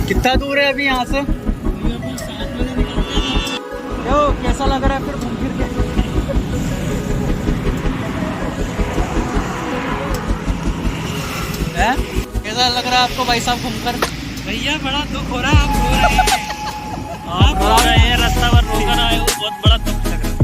कितना दूर है अभी यहाँ से? यो कैसा लग रहा है फिर घूम फिर के? कैसा लग रहा है आपको भाई साहब घूमकर? भैया बड़ा दुख हो रहा है, आप रो रहे हैं। आप रो रहे हैं, रास्ता पर रोकर आए हो, बहुत बड़ा दुख लग रहा है।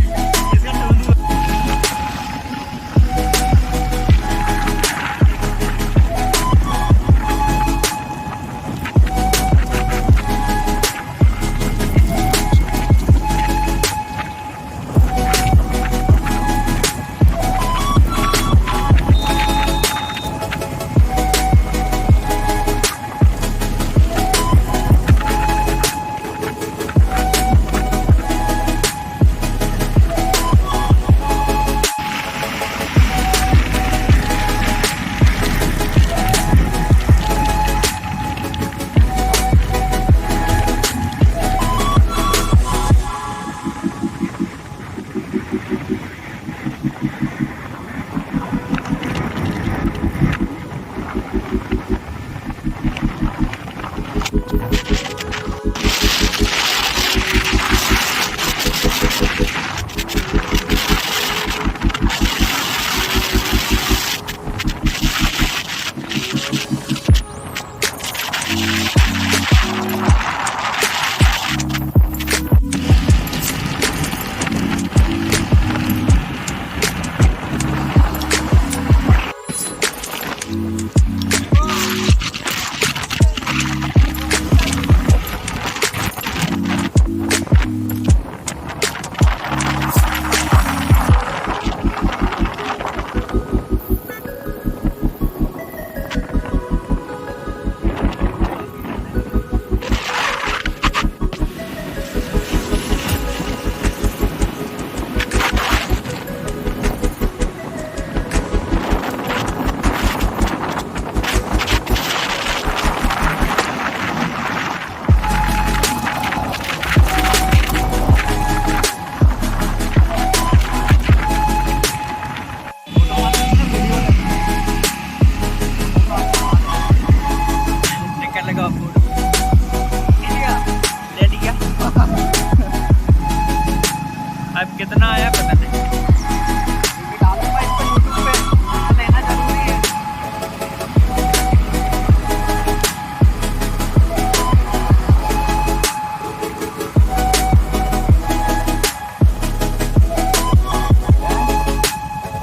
अब कितना आया पता नहीं।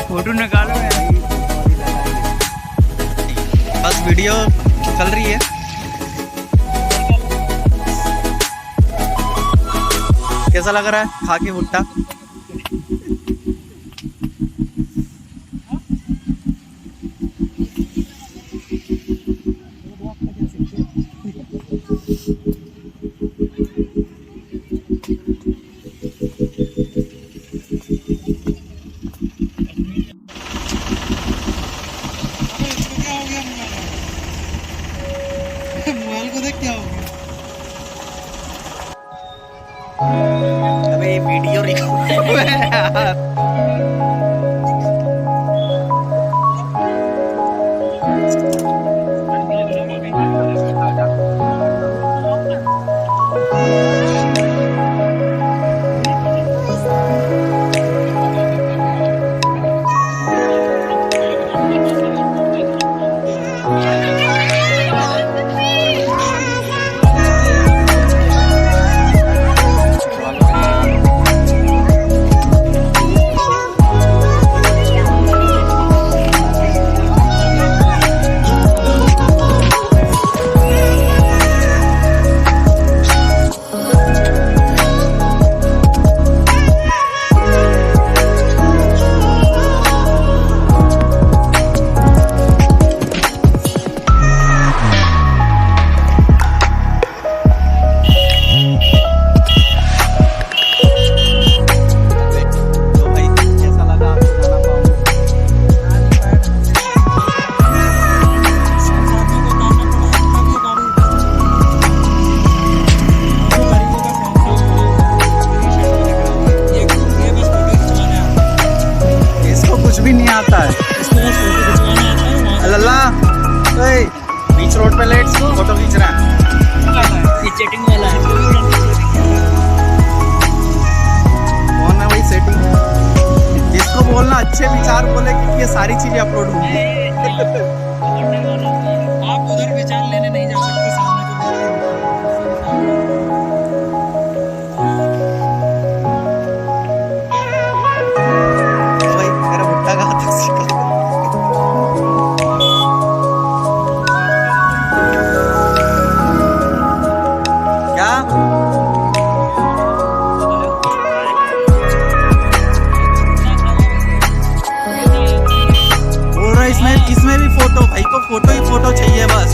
फोटो निकालो यार, बस वीडियो चल रही है। कैसा लग रहा है खा के भुट्टा? मोबाइल को देख क्या हो गया? अबे वीडियो रिकॉर्ड हुआ है यार। रोड पे लेट्स फोटो खींच रहा है। ये चैटिंग वाला है। कौन है भाई सेटिंग? इसको बोलना अच्छे विचार बोले कि ये सारी चीजें अपलोड होंगी। आप उधर विचार लेने नहीं जा सकते, सामने तो भाई मेरा भुट्टा कहाँ तक सीखा? क्या बोल रहा है? इसमें भी फोटो, भाई को फोटो ही फोटो चाहिए बस।